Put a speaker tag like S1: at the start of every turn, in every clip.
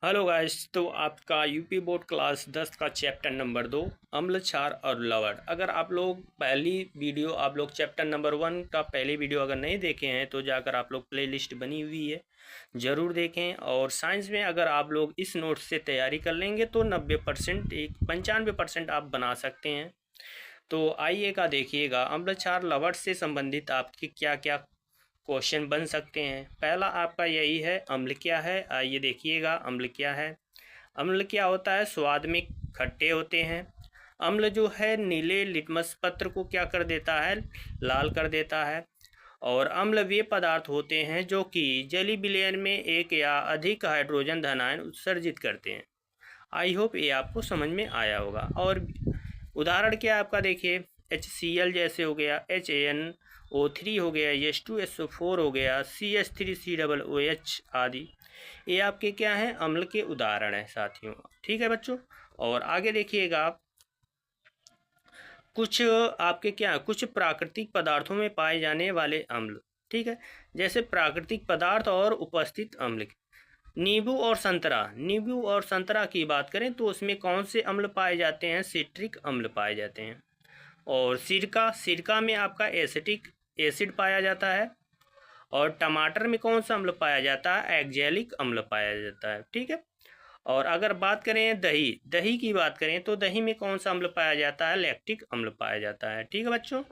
S1: Hello guys. तो आपका UP board class 10 का चैप्टर नंबर 2 अम्ल क्षार और लवण। अगर आप लोग चैप्टर नंबर 1 का पहली वीडियो अगर नहीं देखे हैं तो जाकर आप लोग प्लेलिस्ट बनी हुई है ज़रूर देखें। और साइंस में अगर आप लोग इस नोट से तैयारी कर लेंगे तो 90% 95% आप बना सकते हैं। तो आइए का देखिएगा अम्ल क्षार लवण से संबंधित आपके क्या क्या क्वेश्चन बन सकते हैं। पहला आपका यही है, अम्ल क्या है। आइए देखिएगा अम्ल क्या है। अम्ल क्या होता है, स्वाद में खट्टे होते हैं। अम्ल जो है नीले लिटमस पत्र को क्या कर देता है, लाल कर देता है। और अम्ल वे पदार्थ होते हैं जो कि जलीय विलयन में एक या अधिक हाइड्रोजन धन आयन उत्सर्जित करते हैं। आई होप ये आपको समझ में आया होगा। और उदाहरण क्या आपका देखिए, HCl जैसे हो गया, HNO3 हो गया, H2SO4 हो गया, CH3COOH आदि, ये आपके क्या हैं, अम्ल के उदाहरण हैं साथियों। ठीक है बच्चों। और आगे देखिएगा आप, कुछ आपके क्या, कुछ प्राकृतिक पदार्थों में पाए जाने वाले अम्ल। ठीक है, जैसे प्राकृतिक पदार्थ और उपस्थित अम्ल। नींबू और संतरा की बात करें तो उसमें कौन से अम्ल पाए जाते हैं, सिट्रिक अम्ल पाए जाते हैं। और सिरका में आपका एसिटिक एसिड पाया जाता है। और टमाटर में कौन सा अम्ल पाया जाता है, एक्जेलिक अम्ल पाया जाता है। ठीक है। और अगर बात करें दही की बात करें तो दही में कौन सा अम्ल पाया जाता है, लैक्टिक अम्ल पाया जाता है। ठीक है बच्चों।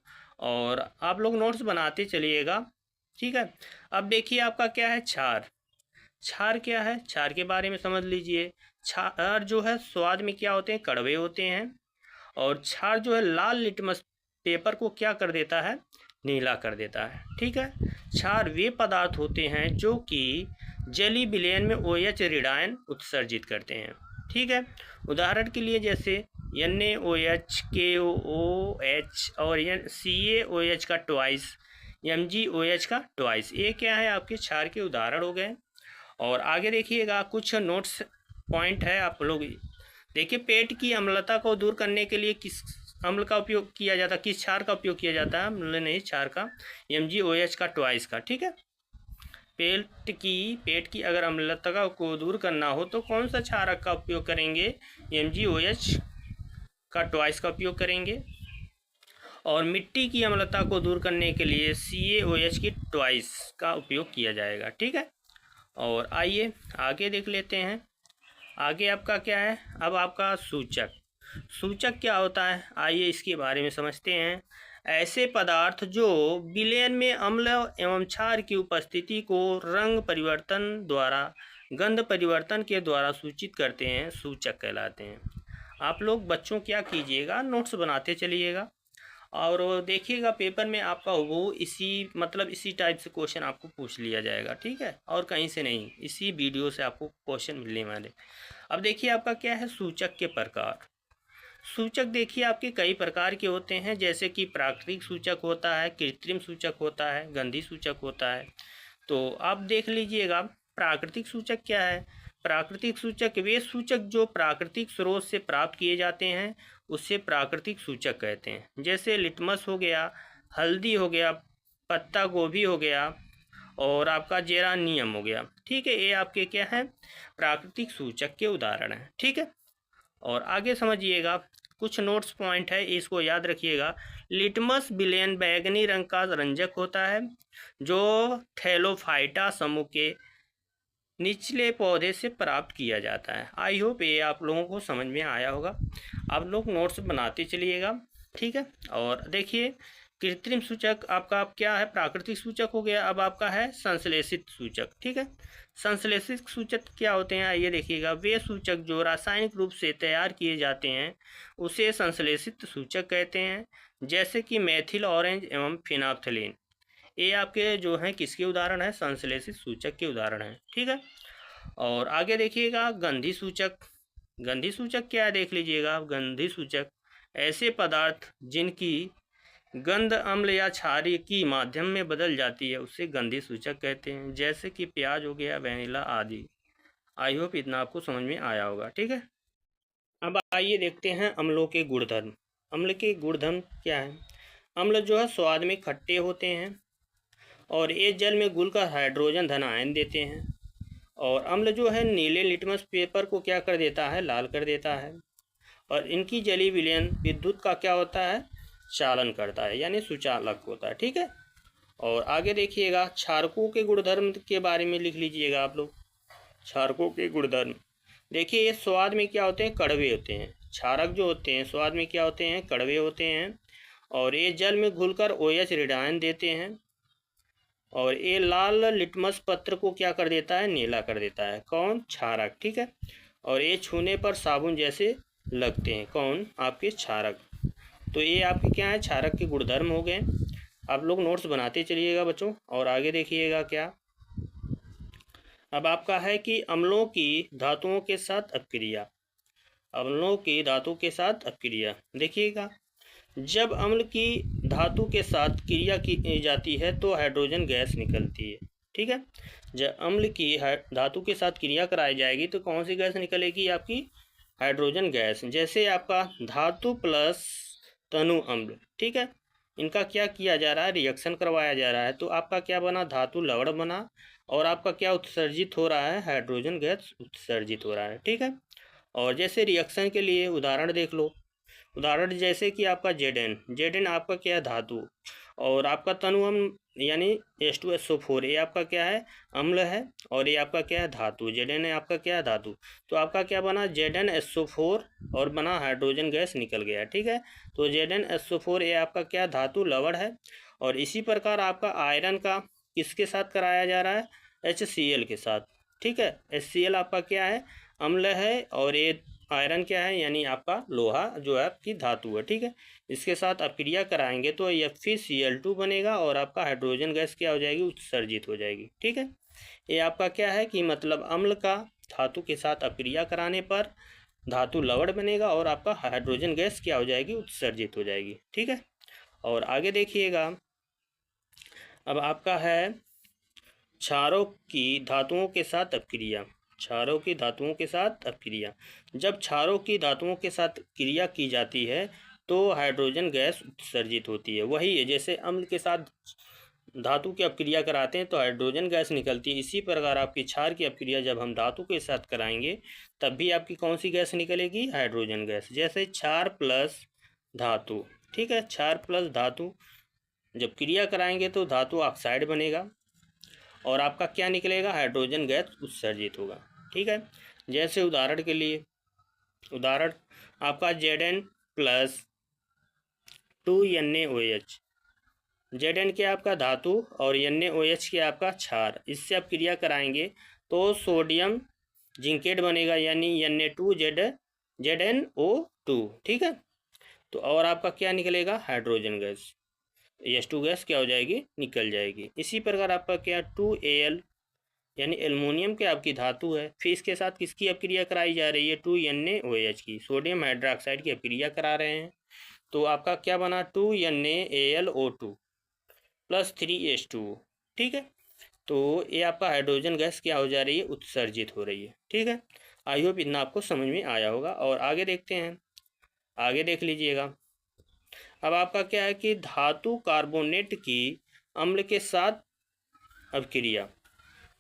S1: और आप लोग नोट्स बनाते चलिएगा। ठीक है। अब देखिए आपका क्या है, क्षार क्या है, क्षार के बारे में समझ लीजिए। क्षार जो है स्वाद में क्या होते हैं, कड़वे होते हैं। और क्षार जो है लाल लिटमस पेपर को क्या कर देता है, नीला कर देता है। ठीक है। क्षार वे पदार्थ होते हैं जो कि जलीय विलयन में OH ऋणायन उत्सर्जित करते हैं। ठीक है। उदाहरण के लिए जैसे NaOH, KOOH और CaOH का ट्वाइस, MgOH का ट्वाइस, ये क्या है, आपके क्षार के उदाहरण हो गए। और आगे देखिएगा कुछ नोट्स पॉइंट है आप लोग देखिए। पेट की अम्लता को दूर करने के लिए किस अम्ल का उपयोग किया जाता है, किस क्षार का उपयोग किया जाता है, अम्ल नहीं क्षार का, MgOH का ट्वाइस का। ठीक है। पेट की अगर अम्लता को दूर करना हो तो कौन सा क्षार का उपयोग करेंगे, MgOH का ट्वाइस का उपयोग करेंगे। और मिट्टी की अम्लता को दूर करने के लिए CaOH की ट्वाइस का उपयोग किया जाएगा। ठीक है। और आइए आगे देख लेते हैं। आगे आपका क्या है, अब आपका सूचक क्या होता है, आइए इसके बारे में समझते हैं। ऐसे पदार्थ जो विलयन में अम्ल एवं क्षार की उपस्थिति को रंग परिवर्तन द्वारा, गंध परिवर्तन के द्वारा सूचित करते हैं, सूचक कहलाते हैं। आप लोग बच्चों क्या कीजिएगा, नोट्स बनाते चलिएगा और देखिएगा पेपर में आपका वो इसी टाइप से क्वेश्चन आपको पूछ लिया जाएगा। ठीक है। और कहीं से नहीं, इसी वीडियो से आपको क्वेश्चन मिलने वाले। अब देखिए आपका क्या है, सूचक के प्रकार। सूचक देखिए आपके कई प्रकार के होते हैं, जैसे कि प्राकृतिक सूचक होता है, कृत्रिम सूचक होता है, गंधी सूचक होता है। तो आप देख लीजिएगा प्राकृतिक सूचक क्या है। प्राकृतिक सूचक वे सूचक जो प्राकृतिक स्रोत से प्राप्त किए जाते हैं उससे प्राकृतिक सूचक कहते हैं। जैसे लिटमस हो गया, हल्दी हो गया, पत्ता गोभी हो गया और आपका जेरानियम हो गया। ठीक है, ये आपके क्या है, प्राकृतिक सूचक के उदाहरण हैं। ठीक है। और आगे समझिएगा, कुछ नोट्स पॉइंट है, इसको याद रखिएगा। लिटमस विलयन बैंगनी रंग का रंजक होता है जो थैलोफाइटा समूह के निचले पौधे से प्राप्त किया जाता है। आई होप ये आप लोगों को समझ में आया होगा। आप लोग नोट्स बनाते चलिएगा। ठीक है। और देखिए कृत्रिम सूचक आपका क्या है, प्राकृतिक सूचक हो गया। अब आपका है संश्लेषित सूचक। ठीक है। संश्लेषित सूचक क्या होते हैं, आइए देखिएगा। वे सूचक जो रासायनिक रूप से तैयार किए जाते हैं उसे संश्लेषित सूचक कहते हैं, जैसे कि मेथिल ऑरेंज एवं फिनाफ्थलीन। ये आपके जो हैं किसके उदाहरण है, संश्लेषित सूचक के उदाहरण हैं। ठीक है। और आगे देखिएगा गंधी सूचक क्या है, देख लीजिएगा। गंधी सूचक ऐसे पदार्थ जिनकी गंध अम्ल या क्षारीय की माध्यम में बदल जाती है उसे गंधी सूचक कहते हैं, जैसे कि प्याज हो गया, वेनिला आदि। आई होप इतना आपको समझ में आया होगा। ठीक है। अब आइए देखते हैं अम्लों के गुणधर्म। अम्ल के गुणधर्म क्या है। अम्ल जो है स्वाद में खट्टे होते हैं और ये जल में घुलकर हाइड्रोजन धन आयन देते हैं। और अम्ल जो है नीले लिटमस पेपर को क्या कर देता है, लाल कर देता है। और इनकी जलीय विलयन विद्युत का क्या होता है, चालन करता है, यानी सुचालक होता है। ठीक है। और आगे देखिएगा, क्षारकों के गुणधर्म के बारे में लिख लीजिएगा आप लोग। क्षारकों के गुणधर्म देखिए, ये स्वाद में क्या होते हैं, कड़वे होते हैं। क्षारक जो होते हैं स्वाद में क्या होते हैं, कड़वे होते हैं। और ये जल में घुलकर OH ऋणायन देते हैं। और ये लाल लिटमस पत्र को क्या कर देता है, नीला कर देता है। कौन, क्षारक। ठीक है। और ये छूने पर साबुन जैसे लगते हैं। कौन, आपके क्षारक। तो ये आपके क्या है, क्षारक के गुणधर्म हो गए। आप लोग नोट्स बनाते चलिएगा बच्चों। और आगे देखिएगा क्या, अब आपका है कि अम्लों की धातुओं के साथ अपक्रिया। अम्लों की धातु के साथ अपक्रिया देखिएगा, जब अम्ल की धातु के साथ क्रिया की जाती है तो हाइड्रोजन गैस निकलती है। ठीक है। जब अम्ल की धातु के साथ क्रिया कराई जाएगी तो कौन सी गैस निकलेगी, आपकी हाइड्रोजन गैस। जैसे आपका धातु प्लस तनु अम्ल, ठीक है, इनका क्या किया जा रहा है, रिएक्शन करवाया जा रहा है। तो आपका क्या बना, धातु लवण बना। और आपका क्या उत्सर्जित हो रहा है, हाइड्रोजन गैस उत्सर्जित हो रहा है। ठीक है। और जैसे रिएक्शन के लिए उदाहरण देख लो। उदाहरण जैसे कि आपका Zn आपका क्या है, धातु। और आपका तनु अम्ल यानी H2SO4 ये आपका क्या है, अम्ल है। और ये आपका क्या है, धातु। Zn है आपका क्या है, धातु। तो आपका क्या बना, ZnSO4 और बना हाइड्रोजन गैस निकल गया। ठीक है। तो ZnSO4 ये आपका क्या, धातु लवण है। और इसी प्रकार आपका आयरन का किसके साथ कराया जा रहा है, HCl के साथ। ठीक है। HCl आपका क्या है, अम्ल है। और ये आयरन क्या है, यानी आपका लोहा जो है आपकी धातु है। ठीक है। इसके साथ आप क्रिया कराएंगे तो FeCl2 बनेगा और आपका हाइड्रोजन गैस क्या हो जाएगी, उत्सर्जित हो जाएगी। ठीक है। ये आपका क्या है कि मतलब अम्ल का धातु के साथ अपक्रिया कराने पर धातु लवण बनेगा और आपका हाइड्रोजन गैस क्या हो जाएगी, उत्सर्जित हो जाएगी। ठीक है। और आगे देखिएगा, अब आपका है क्षारों की धातुओं के साथ अपक्रिया। क्षारों की धातुओं के साथ अपक्रिया, जब क्षारों की धातुओं के साथ क्रिया की जाती है तो हाइड्रोजन गैस उत्सर्जित होती है। वही है, जैसे अम्ल के साथ धातु की अपक्रिया कराते हैं तो हाइड्रोजन गैस निकलती है। इसी प्रकार आपकी क्षार की अपक्रिया जब हम धातु के साथ कराएंगे तब भी आपकी कौन सी गैस निकलेगी, हाइड्रोजन गैस। जैसे क्षार प्लस धातु। ठीक है। क्षार प्लस धातु जब क्रिया कराएंगे तो धातु ऑक्साइड बनेगा और आपका क्या निकलेगा, हाइड्रोजन गैस उत्सर्जित होगा। ठीक है। जैसे उदाहरण के लिए, उदाहरण आपका Zn प्लस 2NaOH। Zn क्या आपका धातु और NaOH क्या आपका क्षार। इससे आप क्रिया कराएंगे तो सोडियम जिंकेट बनेगा, यानी Na2ZnO2। ठीक है। तो और आपका क्या निकलेगा, हाइड्रोजन गैस। H2 गैस क्या हो जाएगी, निकल जाएगी। इसी प्रकार आपका क्या 2Al यानी एल्युमिनियम के आपकी धातु है। फिर इसके साथ किसकी अपक्रिया कराई जा रही है, 2NaOH की, सोडियम हाइड्रोक्साइड की अपक्रिया करा रहे हैं। तो आपका क्या बना 2NaAlO2 प्लस 3H2O। ठीक है। तो ये आपका हाइड्रोजन गैस क्या हो जा रही है, उत्सर्जित हो रही है। ठीक है। आई होप इतना आपको समझ में आया होगा। और आगे देखते हैं, आगे देख लीजिएगा। अब आपका क्या है कि धातु कार्बोनेट की अम्ल के साथ अपक्रिया।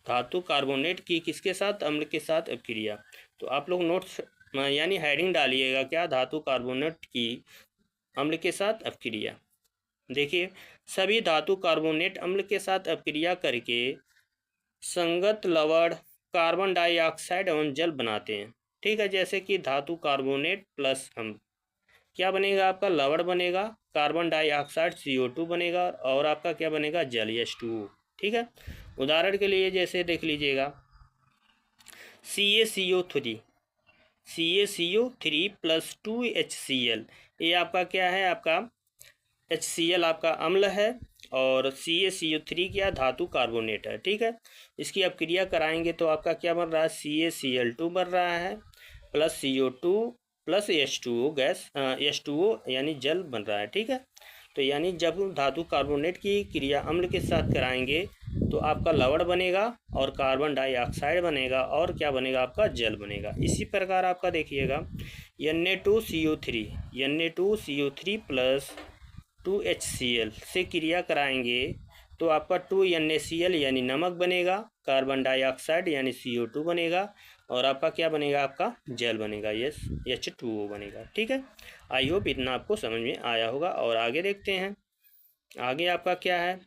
S1: धातु कार्बोनेट की किसके साथ, अम्ल के साथ अपक्रिया। तो आप लोग नोट्स यानी हेडिंग डालिएगा क्या, धातु कार्बोनेट की अम्ल के साथ अपक्रिया। देखिए, सभी धातु कार्बोनेट अम्ल के साथ अपक्रिया करके संगत लवण कार्बन डाइऑक्साइड एवं जल बनाते हैं। ठीक है। जैसे कि धातु कार्बोनेट प्लस अम्ल क्या बनेगा, आपका लवण बनेगा, कार्बन डाइऑक्साइड CO2 बनेगा और आपका क्या बनेगा, जल H2O। ठीक है। उदाहरण के लिए जैसे देख लीजिएगा, CaCO3 प्लस 2HCl। ये आपका क्या है, आपका HCl आपका अम्ल है और CaCO3 क्या धातु कार्बोनेट है। ठीक है। इसकी अब क्रिया कराएंगे तो आपका क्या बन रहा है, CaCl2 बन रहा है plus CO2 plus H2O gas, H2O यानी जल बन रहा है। ठीक है। तो यानी जब धातु कार्बोनेट की क्रिया अम्ल के साथ कराएंगे तो आपका लवण बनेगा और कार्बन डाइऑक्साइड बनेगा और क्या बनेगा, आपका जल बनेगा। इसी प्रकार आपका देखिएगा Na2CO3 प्लस 2HCl से क्रिया कराएंगे तो आपका 2NaCl यानी नमक बनेगा, कार्बन डाइऑक्साइड यानी CO2 बनेगा, और आपका क्या बनेगा, आपका जल बनेगा, यस H2O बनेगा। ठीक है, आई होप इतना आपको समझ में आया होगा। और आगे देखते हैं, आगे आपका क्या है,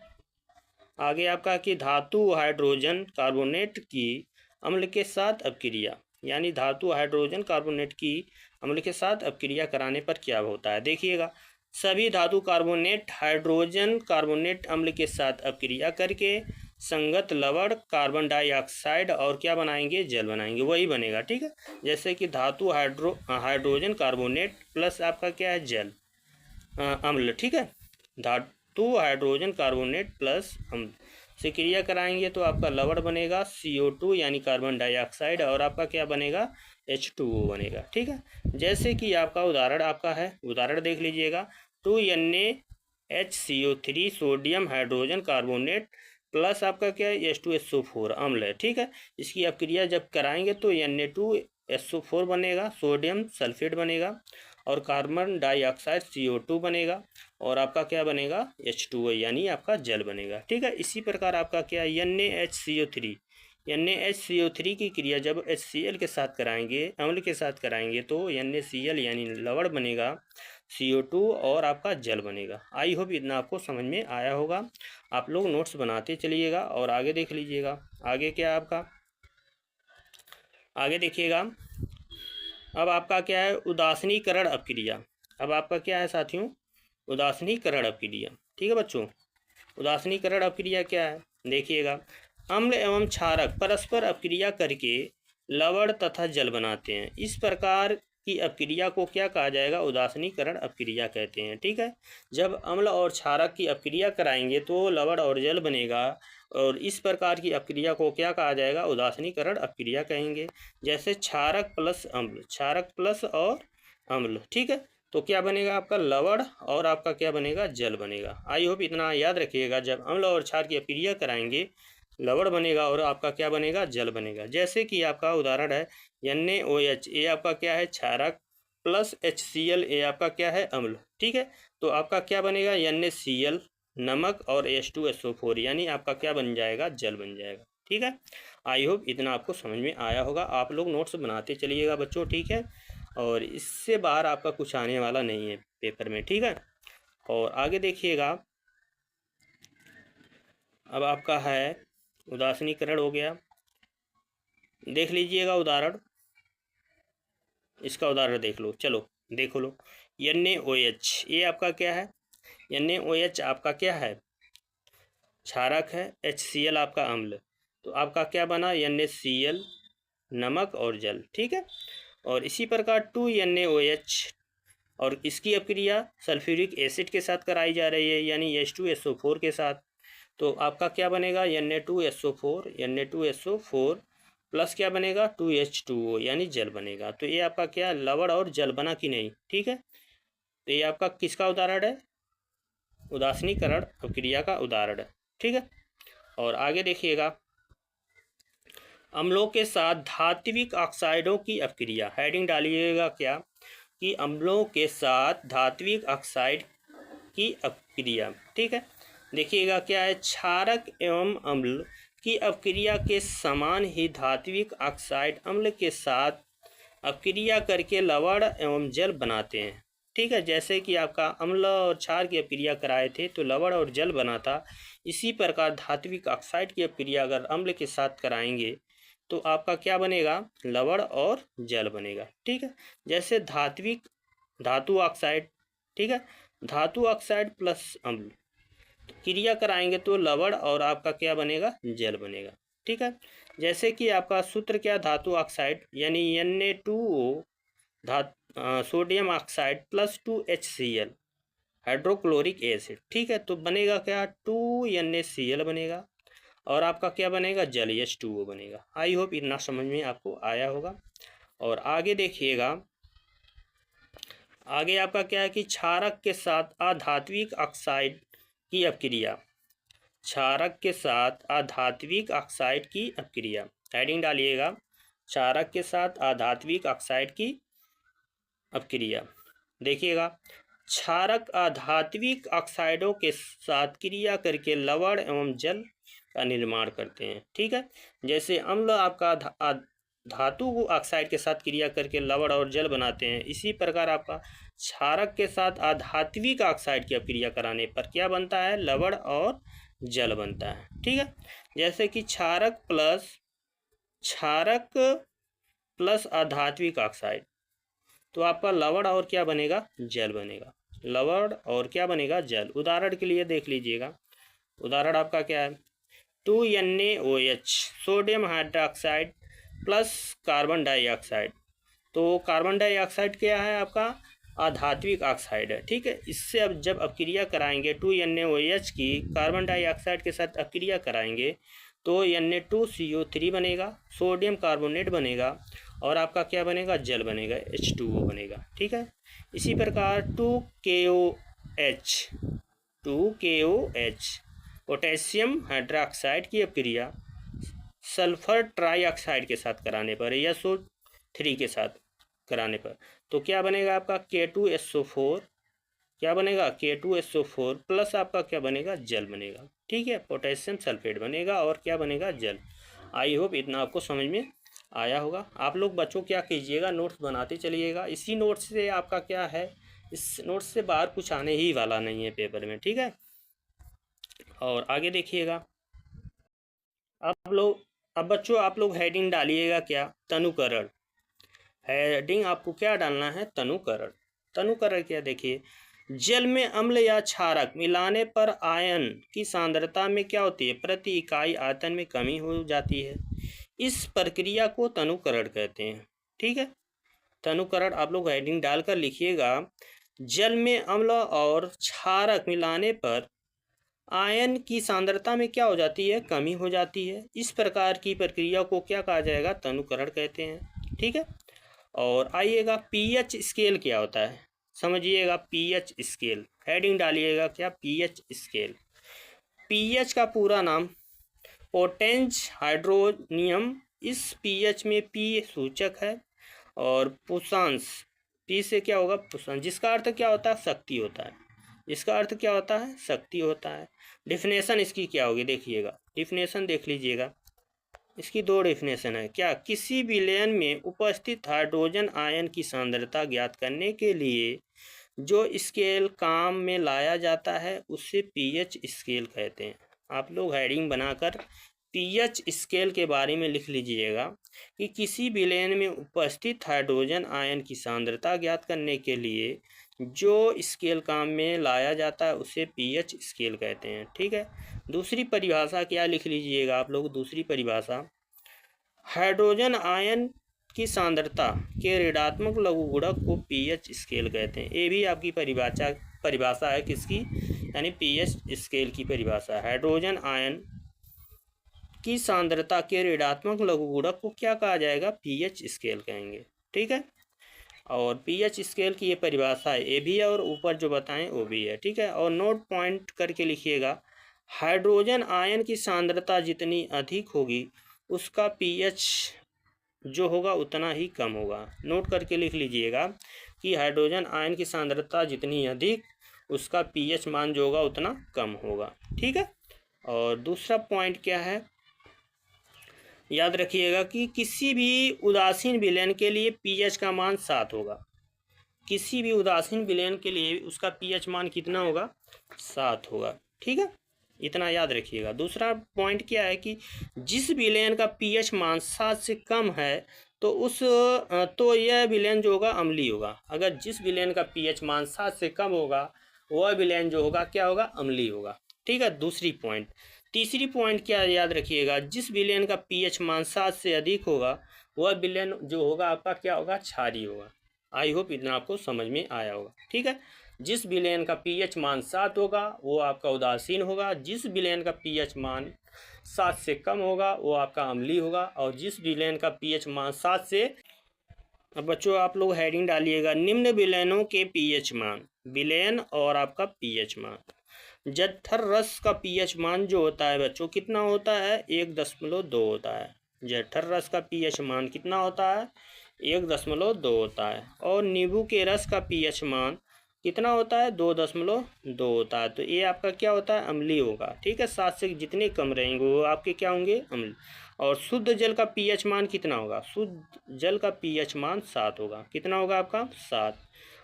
S1: आगे आपका कि धातु हाइड्रोजन कार्बोनेट की अम्ल के साथ अपक्रिया, यानी धातु हाइड्रोजन कार्बोनेट की अम्ल के साथ अपक्रिया कराने पर क्या होता है। देखिएगा, सभी धातु कार्बोनेट हाइड्रोजन कार्बोनेट अम्ल के साथ अपक्रिया करके संगत लवण कार्बन डाइऑक्साइड और क्या बनाएंगे, जल बनाएंगे, वही बनेगा। ठीक है, जैसे कि धातु हाइड्रोजन कार्बोनेट प्लस आपका क्या है, जल अम्ल। ठीक है, धातु हाइड्रोजन कार्बोनेट प्लस अम्ल से क्रिया कराएंगे तो आपका लवण बनेगा CO2 यानी कार्बन डाइऑक्साइड, और आपका क्या बनेगा, H2O बनेगा। ठीक है, जैसे कि आपका उदाहरण आपका है, उदाहरण देख लीजिएगा, 2NaHCO3 sodium hydrogen carbonate plus आपका क्या है, H2SO4 अम्ल है। ठीक है, इसकी अपक्रिया जब कराएंगे तो Na2SO4 बनेगा, सोडियम सल्फेट बनेगा, और कार्बन डाइऑक्साइड CO2 बनेगा, और आपका क्या बनेगा, H2O यानी आपका जल बनेगा। ठीक है, इसी प्रकार आपका क्या NaHCO3 की क्रिया जब HCl के साथ कराएंगे, अम्ल के साथ कराएंगे तो NaCl यानी लवण बनेगा, CO2 और आपका जल बनेगा। आई होप इतना आपको समझ में आया होगा। आप लोग नोट्स बनाते चलिएगा और आगे देख लीजिएगा। आगे क्या आपका, आगे देखिएगा, अब आपका क्या है, उदासीनीकरण अपक्रिया। अब आपका क्या है साथियों, उदासीनीकरण अपक्रिया। ठीक है बच्चों, उदासीनीकरण अपक्रिया क्या है, देखिएगा, अम्ल एवं क्षारक परस्पर अपक्रिया करके लवण तथा जल बनाते हैं। इस प्रकार की अपक्रिया को क्या कहा जाएगा, उदासीनीकरण अपक्रिया कहते हैं। ठीक है, जब अम्ल और क्षारक की अपक्रिया कराएंगे तो लवण और जल बनेगा, और इस प्रकार की अपक्रिया को क्या कहा जाएगा, उदासीनीकरण अपक्रिया कहेंगे। जैसे क्षारक प्लस अम्ल, क्षारक प्लस और अम्ल। ठीक है, तो क्या बनेगा, आपका लवण और आपका क्या बनेगा, जल बनेगा। आई होप इतना याद रखिएगा, जब अम्ल और क्षार की अपक्रिया कराएंगे लवण बनेगा और आपका क्या बनेगा, जल बनेगा। जैसे कि आपका उदाहरण है NaOH, ये आपका क्या है, क्षारक प्लस HCl, ये आपका क्या है, अम्ल। ठीक है, तो आपका क्या बनेगा, NaCl नमक और H2SO4 यानी आपका क्या बन जाएगा, जल बन जाएगा। ठीक है, आई होप इतना आपको समझ में आया होगा। आप लोग नोट्स बनाते चलिएगा बच्चों। ठीक है, और इससे बाहर आपका कुछ आने वाला नहीं है पेपर में। ठीक है, और आगे देखिएगा, अब आपका है उदासीनीकरण हो गया, देख लीजिएगा उदाहरण, इसका उदाहरण देख लो, चलो देखो लो। NaOH, ये आपका क्या है, NaOH आपका क्या है, क्षारक है, HCl आपका अम्ल, तो आपका क्या बना, NaCl नमक और जल। ठीक है, और इसी प्रकार 2NaOH और इसकी अपक्रिया सल्फ्यूरिक एसिड के साथ कराई जा रही है, यानी H2SO4 के साथ, तो आपका क्या बनेगा, Na2SO4 प्लस क्या बनेगा, 2H2O यानी जल बनेगा। तो ये आपका क्या, लवण और जल बना कि नहीं। ठीक है, तो ये आपका किसका उदाहरण है, उदासीनीकरण अपक्रिया का उदाहरण है। ठीक है, और आगे देखिएगा, अम्लों के साथ धात्विक ऑक्साइडों की अपक्रिया, हेडिंग डालिएगा क्या, कि अम्लों के साथ धात्विक ऑक्साइड की अपक्रिया। ठीक है, देखिएगा क्या है, क्षारक एवं अम्ल की अपक्रिया के समान ही धात्विक ऑक्साइड अम्ल के साथ अपक्रिया करके लवण एवं जल बनाते हैं। ठीक है, जैसे कि आपका अम्ल और क्षार की अपक्रिया कराए थे तो लवण और जल बना था, इसी प्रकार धात्विक ऑक्साइड की अपक्रिया अगर अम्ल के साथ कराएंगे तो आपका क्या बनेगा, लवण और जल बनेगा। ठीक है, जैसे धातु ऑक्साइड। ठीक है, धातु ऑक्साइड प्लस अम्ल क्रिया कराएंगे तो लवण और आपका क्या बनेगा, जल बनेगा। ठीक है, जैसे कि आपका सूत्र क्या, धातु ऑक्साइड यानी Na2O sodium oxide plus 2HCl hydrochloric acid. ठीक है, तो बनेगा क्या, 2NaCl बनेगा, और आपका क्या बनेगा, जल H2O बनेगा। आई होप इतना समझ में आपको आया होगा। और आगे देखिएगा, आगे आपका क्या है कि क्षारक के साथ अधात्विक ऑक्साइड की अपक्रिया, क्षारक के साथ अधात्विक ऑक्साइड की अपक्रिया, हेडिंग डालिएगा, क्षारक के साथ अधात्विक ऑक्साइड की अपक्रिया। देखिएगा, क्षारक अधात्विक ऑक्साइडों के साथ क्रिया करके लवण एवं जल का निर्माण करते हैं। ठीक है, जैसे अम्ल आपका धातु ऑक्साइड के साथ क्रिया करके लवण और जल बनाते हैं, इसी प्रकार आपका क्षारक के साथ अधात्विक ऑक्साइड की क्रिया कराने पर क्या बनता है, लवण और जल बनता है। ठीक है, जैसे कि क्षारक प्लस अधात्विक ऑक्साइड, तो आपका लवण और क्या बनेगा, जल बनेगा। लवण और क्या बनेगा, जल। उदाहरण के लिए देख लीजिएगा, उदाहरण आपका क्या है, 2NaOH sodium hydroxide plus carbon dioxide. तो कार्बन डाइऑक्साइड क्या है, आपका अधात्विक ऑक्साइड है। ठीक है, इससे अब जब अपक्रिया कराएंगे 2NaOH की कार्बन डाइऑक्साइड के साथ अपक्रिया कराएंगे तो Na2CO3 बनेगा, सोडियम कार्बोनेट बनेगा और आपका क्या बनेगा, जल बनेगा, H2O बनेगा। ठीक है, इसी प्रकार 2KOH पोटेशियम हाइड्रोक्साइड की अपक्रिया सल्फर ट्राईऑक्साइड के साथ कराने पर या SO3 के साथ कराने पर तो क्या बनेगा, आपका K2SO4, क्या बनेगा, K2SO4 प्लस आपका क्या बनेगा, जल बनेगा। ठीक है, पोटेशियम सल्फेट बनेगा और क्या बनेगा, जल। आई होप इतना आपको समझ में आया होगा। आप लोग बच्चों क्या कीजिएगा, नोट्स बनाते चलिएगा। इसी नोट्स से आपका क्या है, इस नोट्स से बाहर कुछ आने ही वाला नहीं है पेपर में। ठीक है, और आगे देखिएगा। अब बच्चों आप लोग हेडिंग डालिएगा क्या, तनुकरण। हेडिंग आपको क्या डालना है, तनुकरण। तनुकरण क्या, देखिए, जल में अम्ल या क्षारक मिलाने पर आयन की सांद्रता में क्या होती है, प्रति इकाई आयतन में कमी हो जाती है। इस प्रक्रिया को तनुकरण कहते हैं। ठीक है, तनुकरण आप लोग हेडिंग डालकर लिखिएगा, जल में अम्ल और क्षारक मिलाने पर आयन की सांद्रता में क्या हो जाती है, कमी हो जाती है। इस प्रकार की प्रक्रिया को क्या कहा जाएगा, तनुकरण कहते हैं। ठीक है, और आइएगा पीएच स्केल क्या होता है, समझिएगा। पीएच स्केल हेडिंग डालिएगा क्या, पीएच स्केल। पीएच का पूरा नाम पोटेंज हाइड्रोनियम। इस पीएच में पी सूचक है और पुषांश, पी से क्या होगा, पुषांश, जिसका अर्थ क्या होता है, शक्ति होता है। इसका अर्थ क्या होता है, शक्ति होता है। डिफिनेशन इसकी क्या होगी, देखिएगा, डिफिनेशन देख लीजिएगा। इसकी दो डेफिनेशन है, क्या, किसी विलयन में उपस्थित हाइड्रोजन आयन की सांद्रता ज्ञात करने के लिए जो स्केल काम में लाया जाता है उसे पीएच स्केल कहते हैं। आप लोग हेडिंग बनाकर पीएच स्केल के बारे में लिख लीजिएगा कि किसी विलयन में उपस्थित हाइड्रोजन आयन की सांद्रता ज्ञात करने के लिए जो स्केल काम में लाया जाता है उसे पीएच स्केल कहते हैं। ठीक है, दूसरी परिभाषा क्या लिख लीजिएगा आप लोग, दूसरी परिभाषा, हाइड्रोजन आयन की सांद्रता के ऋणात्मक लघुगुणक को पीएच स्केल कहते हैं। ये भी आपकी परिभाषा है किसकी, यानी पीएच स्केल की परिभाषा। हाइड्रोजन आयन की सांद्रता के ऋणात्मक लघुगुणक को क्या कहा जाएगा, पीएच स्केल कहेंगे। ठीक है, और पीएच स्केल की ये परिभाषा है, ये भी है और ऊपर जो बताएं वो भी है। ठीक है, और नोट पॉइंट करके लिखिएगा, हाइड्रोजन आयन की सांद्रता जितनी अधिक होगी उसका पीएच जो होगा उतना ही कम होगा। नोट करके लिख लीजिएगा कि हाइड्रोजन आयन की सांद्रता जितनी अधिक उसका पीएच मान जो होगा उतना कम होगा। ठीक है, और दूसरा पॉइंट क्या है, याद रखिएगा कि किसी भी उदासीन विलयन के लिए पीएच का मान 7 होगा। किसी भी उदासीन विलयन के लिए उसका पीएच मान कितना होगा, 7 होगा। ठीक है, इतना याद रखिएगा। दूसरा पॉइंट क्या है कि जिस विलयन का पीएच मान 7 से कम है तो यह विलयन जो होगा अम्लीय होगा। अगर जिस विलयन का पीएच मान 7 से कम होगा वह विलयन जो होगा क्या होगा, अम्लीय होगा। ठीक है, दूसरी पॉइंट। तीसरी पॉइंट क्या याद रखिएगा, जिस विलयन का पीएच मान 7 से अधिक होगा वह विलयन जो होगा आपका क्या होगा, क्षारीय होगा। आई होप इतना आपको समझ में आया होगा। ठीक है, जिस विलयन का पीएच मान 7 होगा वो आपका उदासीन होगा, जिस विलयन का पीएच मान 7 से कम होगा वो आपका अम्लीय होगा, और जिस विलयन का पीएच मान 7 से, अब बच्चों आप लोग हेडिंग डालिएगा, निम्न विलयनों के पीएच मान, विलयन और आपका पीएच मान। जठर रस का पीएच मान जो होता है बच्चों कितना होता है, 1.2 होता है। जठर रस का पीएच मान कितना होता है, 1.2 होता है। और नींबू के रस का पीएच मान कितना होता है 2.2 होता है, तो ये आपका क्या होता है अम्लीय होगा। ठीक है, 7 से जितने कम रहेंगे वो आपके क्या होंगे अम्ल। और शुद्ध जल का पीएच मान कितना होगा, शुद्ध जल का पीएच मान 7 होगा। कितना होगा आपका 7।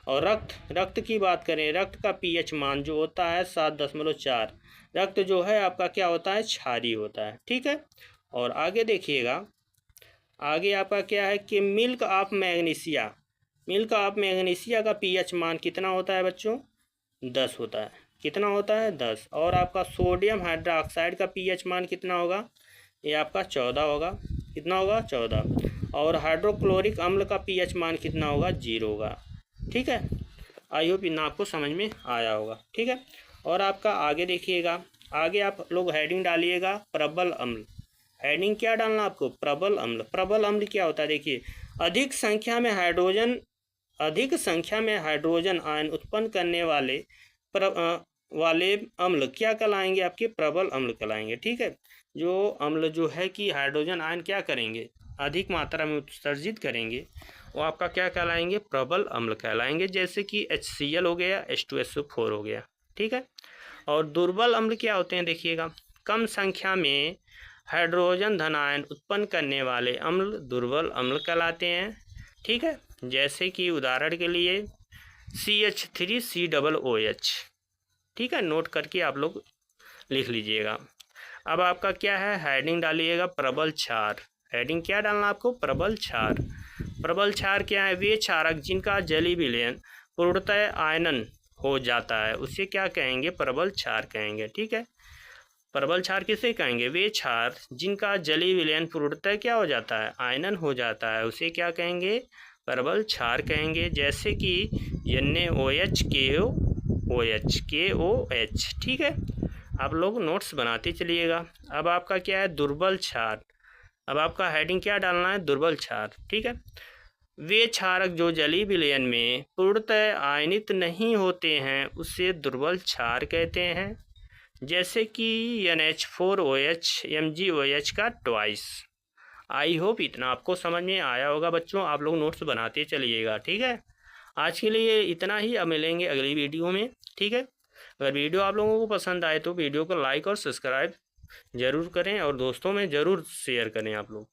S1: और रक्त की बात करें, रक्त का पीएच मान जो होता है 7.4। रक्त जो है आपका क्या होता है क्षारीय होता है। ठीक है, और आगे देखिएगा, आगे आपका क्या है कि मिल्क ऑफ मैग्नीशिया का पीएच मान कितना होता है बच्चों 10 होता है। कितना होता है 10। और आपका सोडियम हाइड्रोक्साइड का पीएच मान कितना होगा, ये आपका 14 होगा। कितना होगा 14। और हाइड्रोक्लोरिक अम्ल का पीएच मान कितना होगा 0 होगा। ठीक है, आई होप इतना आपको समझ में आया होगा। ठीक है, और आपका आगे देखिएगा, आगे आप लोग हेडिंग डालिएगा प्रबल अम्ल। हेडिंग क्या डालना आपको, प्रबल अम्ल। प्रबल अम्ल क्या होता है देखिए, अधिक संख्या में हाइड्रोजन आयन उत्पन्न करने वाले अम्ल क्या कहलाएंगे, आपके प्रबल अम्ल कहलाएंगे। ठीक है, जो अम्ल जो है कि हाइड्रोजन आयन क्या करेंगे अधिक मात्रा में उत्सर्जित करेंगे, वो आपका क्या कहलाएंगे प्रबल अम्ल कहलाएंगे। जैसे कि HCl हो गया, H2SO4 हो गया। ठीक है, और दुर्बल अम्ल क्या होते हैं देखिएगा, कम संख्या में हाइड्रोजन धन आयन उत्पन्न करने वाले अम्ल दुर्बल अम्ल कहलाते हैं। ठीक है, जैसे कि उदाहरण के लिए CH3COOH। ठीक है, नोट करके आप लोग लिख लीजिएगा। अब आपका क्या है हेडिंग डालिएगा प्रबल क्षार। हेडिंग क्या डालना आपको, प्रबल क्षार। प्रबल क्षार क्या है, वे क्षारक जिनका जलीय विलयन पूर्णतः आयनन हो जाता है उसे क्या कहेंगे, प्रबल क्षार कहेंगे। ठीक है, प्रबल क्षार किसे कहेंगे, वे क्षार जिनका जलीय विलयन पूर्णतः क्या हो जाता है आयनन हो जाता है उसे क्या कहेंगे, प्रबल क्षार कहेंगे। जैसे कि NaOH KOH। ठीक है, आप लोग नोट्स बनाते चलिएगा। अब आपका क्या है दुर्बल क्षार। अब आपका हेडिंग क्या डालना है, दुर्बल क्षार। ठीक है, वे क्षारक जो जलीय विलयन में पूर्णतः आयनित नहीं होते हैं उसे दुर्बल क्षार कहते हैं। जैसे कि NH4OH MgOH का ट्वाइस। आई होप इतना आपको समझ में आया होगा बच्चों, आप लोग नोट्स बनाते चलिएगा। ठीक है, आज के लिए इतना ही, अब मिलेंगे अगली वीडियो में। ठीक है, अगर वीडियो आप लोगों को पसंद आए तो वीडियो को लाइक और सब्सक्राइब ज़रूर करें और दोस्तों में ज़रूर शेयर करें आप लोग।